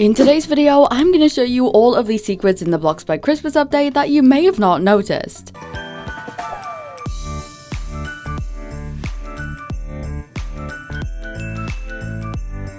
In today's video, I'm going to show you all of the secrets in the Bloxburg Christmas update that you may have not noticed.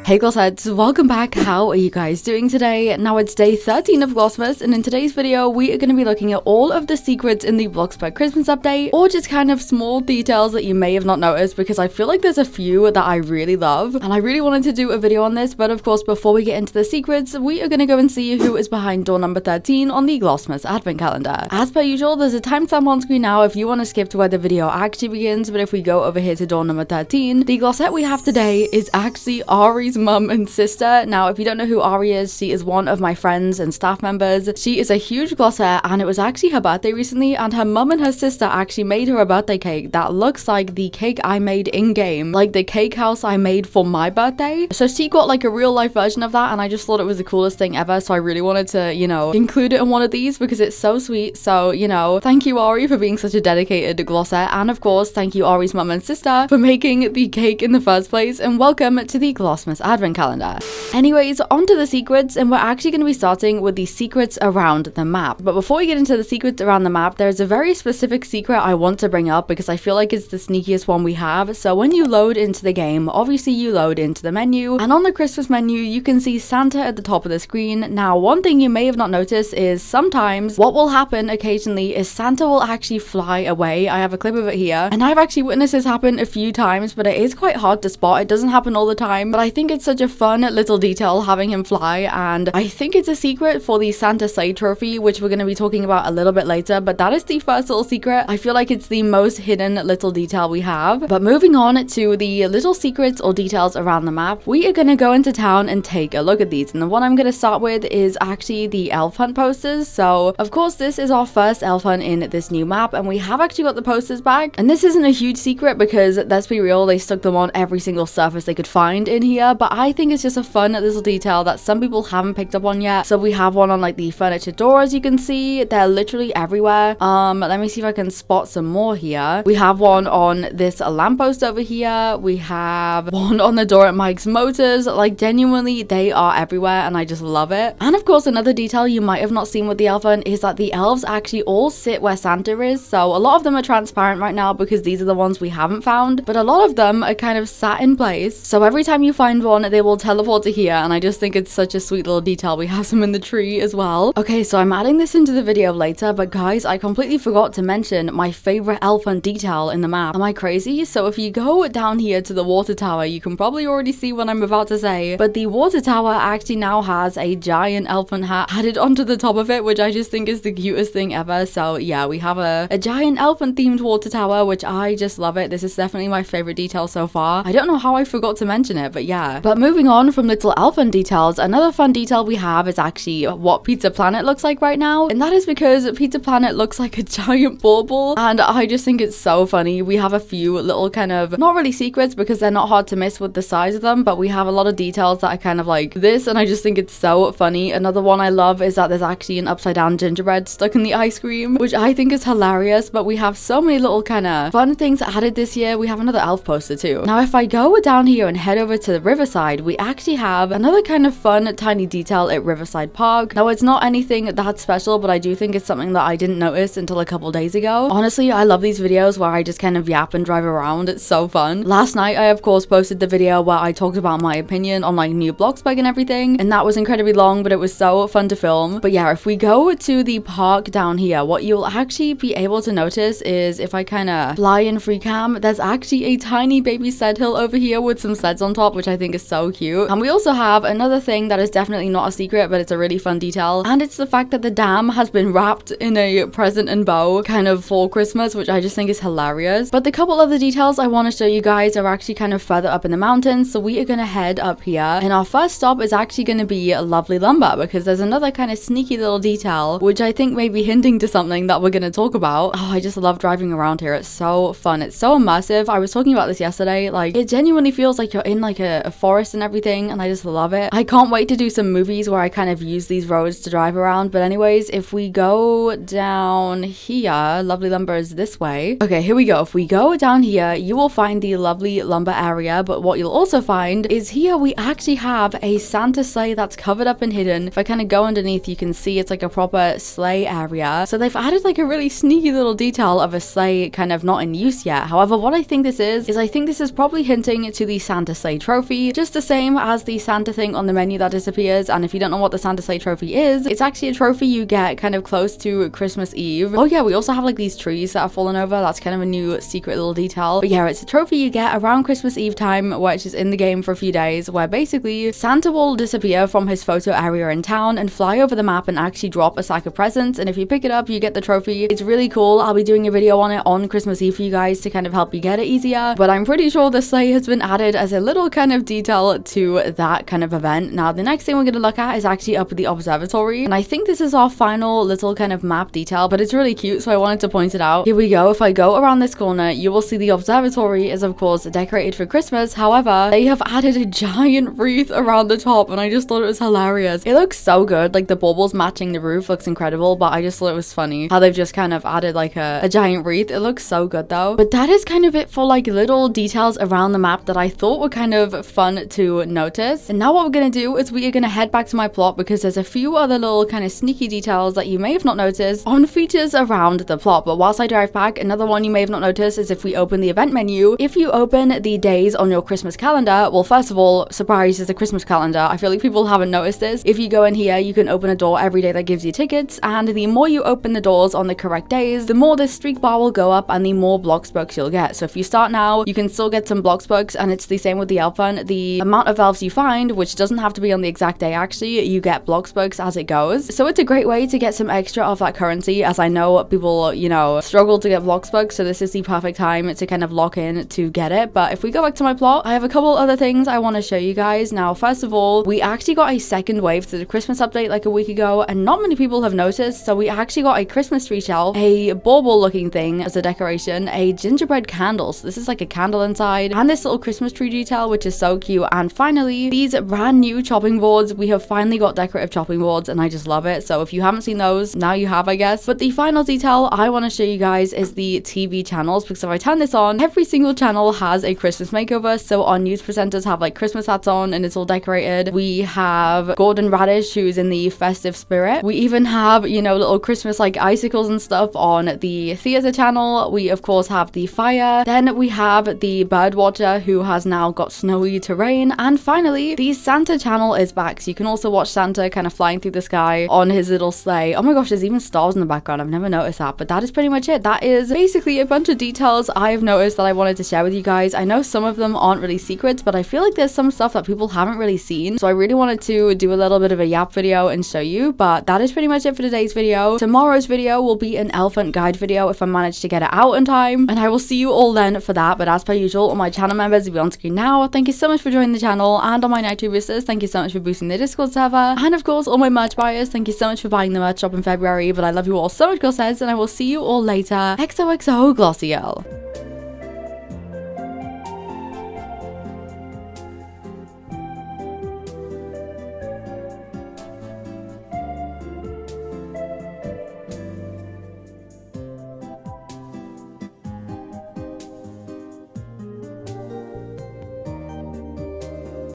Hey glossettes, welcome back. How are you guys doing today? Now it's day 13 of Glossmas, and in today's video we are going to be looking at all of the secrets in the Bloxburg Christmas update, or just kind of small details that you may have not noticed, because I feel like there's a few that I really love and I really wanted to do a video on this. But of course, before we get into the secrets, we are going to go and see who is behind door number 13 on the Glossmas advent calendar. As per usual, there's a timestamp on screen now if you want to skip to where the video actually begins, but if we go over here to door number 13, the glossette we have today is actually Ari's mum and sister. Now, if you don't know who Ari is, she is one of my friends and staff members. She is a huge glossette, and it was actually her birthday recently, and her mum and her sister actually made her a birthday cake that looks like the cake I made in-game, like the cake house I made for my birthday. So she got like a real life version of that, and I just thought it was the coolest thing ever, so I really wanted to, you know, include it in one of these because it's so sweet. So, you know, thank you Ari for being such a dedicated glossette, and of course thank you Ari's mum and sister for making the cake in the first place, and welcome to the Glossmas advent calendar. Anyways, on to the secrets, and we're actually going to be starting with the secrets around the map. But before we get into the secrets around the map, there's a very specific secret I want to bring up because I feel like it's the sneakiest one we have. So when you load into the game, obviously you load into the menu, and on the Christmas menu you can see Santa at the top of the screen. Now, one thing you may have not noticed is sometimes what will happen occasionally is Santa will actually fly away. I have a clip of it here, and I've actually witnessed this happen a few times, but it is quite hard to spot. It doesn't happen all the time, but I think it's such a fun little detail having him fly, and I think it's a secret for the Santa sleigh trophy, which we're going to be talking about a little bit later, but that is the first little secret. I feel like it's the most hidden little detail we have. But moving on to the little secrets or details around the map, we are going to go into town and take a look at these, and the one I'm going to start with is actually the elf hunt posters. So of course this is our first elf hunt in this new map, and we have actually got the posters back, and this isn't a huge secret because, let's be real, they stuck them on every single surface they could find in here, but I think it's just a fun little detail that some people haven't picked up on yet. So we have one on like the furniture doors. You can see they're literally everywhere. Let me see if I can spot some more here. We have one on this lamppost over here. We have one on the door at Mike's Motors. Like, genuinely, they are everywhere, and I just love it. And of course, another detail you might have not seen with the elf hunt is that the elves actually all sit where Santa is. So a lot of them are transparent right now because these are the ones we haven't found, but a lot of them are kind of sat in place. So every time you find one, they will teleport to here, and I just think it's such a sweet little detail. We have some in the tree as well. Okay, so I'm adding this into the video later, but guys, I completely forgot to mention my favorite elf hunt detail in the map. Am I crazy? So if you go down here to the water tower, you can probably already see what I'm about to say, but the water tower actually now has a giant elf hunt hat added onto the top of it, which I just think is the cutest thing ever. So yeah, we have a giant elf hunt themed water tower, which I just love it. This is definitely my favorite detail so far. I don't know how I forgot to mention it, but yeah. But moving on from little elf hunt details, another fun detail we have is actually what Pizza Planet looks like right now, and that is because Pizza Planet looks like a giant bauble, and I just think it's so funny. We have a few little kind of, not really secrets because they're not hard to miss with the size of them, but we have a lot of details that are kind of like this, and I just think it's so funny. Another one I love is that there's actually an upside down gingerbread stuck in the ice cream, which I think is hilarious. But we have so many little kind of fun things added this year. We have another elf poster too. Now if I go down here and head over to the Riverside, we actually have another kind of fun tiny detail at Riverside Park. Now it's not anything that special, but I do think it's something that I didn't notice until a couple days ago. Honestly, I love these videos where I just kind of yap and drive around. It's so fun. Last night I of course posted the video where I talked about my opinion on like new Bloxburg and everything, and that was incredibly long, but it was so fun to film. But yeah, if we go to the park down here, what you'll actually be able to notice is, if I kind of fly in free cam, there's actually a tiny baby sled hill over here with some sleds on top, which I think is so cute. And we also have another thing that is definitely not a secret, but it's a really fun detail, and it's the fact that the dam has been wrapped in a present and bow kind of for Christmas, which I just think is hilarious. But the couple other details I want to show you guys are actually kind of further up in the mountains, so we are going to head up here, and our first stop is actually going to be Lovely Lumber, because there's another kind of sneaky little detail which I think may be hinting to something that we're going to talk about. Oh, I just love driving around here. It's so fun. It's so immersive. I was talking about this yesterday. Like, it genuinely feels like you're in like a forest forest and everything, and I just love it. I can't wait to do some movies where I kind of use these roads to drive around. But anyways, if we go down here, lovely lumber is this way. Okay, here we go. If we go down here, you will find the lovely lumber area, but what you'll also find is here we actually have a Santa sleigh that's covered up and hidden. If I kind of go underneath, you can see it's like a proper sleigh area. So they've added like a really sneaky little detail of a sleigh kind of not in use yet. However, what I think this is I think this is probably hinting to the Santa sleigh trophy, just the same as the Santa thing on the menu that disappears. And if you don't know what the Santa sleigh trophy is, it's actually a trophy you get kind of close to Christmas Eve. Oh yeah, we also have like these trees that are fallen over. That's kind of a new secret little detail. But yeah, it's a trophy you get around Christmas Eve time, which is in the game for a few days, where basically Santa will disappear from his photo area in town and fly over the map and actually drop a sack of presents. And if you pick it up, you get the trophy. It's really cool. I'll be doing a video on it on Christmas Eve for you guys to kind of help you get it easier. But I'm pretty sure the sleigh has been added as a little kind of detail to that kind of event. Now, the next thing we're going to look at is actually up at the observatory. And I think this is our final little kind of map detail, but it's really cute, so I wanted to point it out. Here we go. If I go around this corner, you will see the observatory is of course decorated for Christmas. However, they have added a giant wreath around the top, and I just thought it was hilarious. It looks so good. Like the baubles matching the roof looks incredible, but I just thought it was funny how they've just kind of added like a giant wreath. It looks so good though. But that is kind of it for like little details around the map that I thought were kind of fun to notice. And now what we're gonna do is we are gonna head back to my plot, because there's a few other little kind of sneaky details that you may have not noticed on features around the plot. But whilst I drive back, another one you may have not noticed is if we open the event menu, if you open the days on your Christmas calendar, well, first of all, surprise, there's a Christmas calendar. I feel like people haven't noticed this. If you go in here, you can open a door every day that gives you tickets, and the more you open the doors on the correct days, the more this streak bar will go up and the more Bloxburgs you'll get. So if you start now, you can still get some Bloxburgs, and it's the same with the elf fun. The amount of elves you find, which doesn't have to be on the exact day actually, you get Bloxburgs as it goes. So it's a great way to get some extra of that currency, as I know people, you know, struggle to get Bloxburgs, so this is the perfect time to kind of lock in to get it. But if we go back to my plot, I have a couple other things I want to show you guys. Now, first of all, we actually got a second wave to the Christmas update like a week ago, and not many people have noticed. So we actually got a Christmas tree shelf, a bauble looking thing as a decoration, a gingerbread candle, so this is like a candle inside, and this little Christmas tree detail, which is so cute. And finally, these brand new chopping boards. We have finally got decorative chopping boards, and I just love it. So if you haven't seen those, now you have, I guess. But the final detail I want to show you guys is the TV channels, because if I turn this on, every single channel has a Christmas makeover. So our news presenters have like Christmas hats on, and it's all decorated. We have Gordon Radish, who's in the festive spirit. We even have, you know, little Christmas like icicles and stuff on the theater channel. We of course have the fire. Then we have the bird watcher, who has now got snowy terrain. And finally, the Santa channel is back, so you can also watch Santa kind of flying through the sky on his little sleigh. Oh my gosh, there's even stars in the background. I've never noticed that. But that is pretty much it. That is basically a bunch of details I've noticed that I wanted to share with you guys. I know some of them aren't really secrets, but I feel like there's some stuff that people haven't really seen, so I really wanted to do a little bit of a yap video and show you. But that is pretty much it for today's video. Tomorrow's video will be an elephant guide video if I manage to get it out in time, and I will see you all then for that. But as per usual, all my channel members will be on screen now. Thank you so much for joining the channel, and on my YouTubers, thank you so much for boosting the Discord server, and of course all my merch buyers, thank you so much for buying the merch shop in February. But I love you all so much, glossettes, and I will see you all later. XOXO, Glossiel.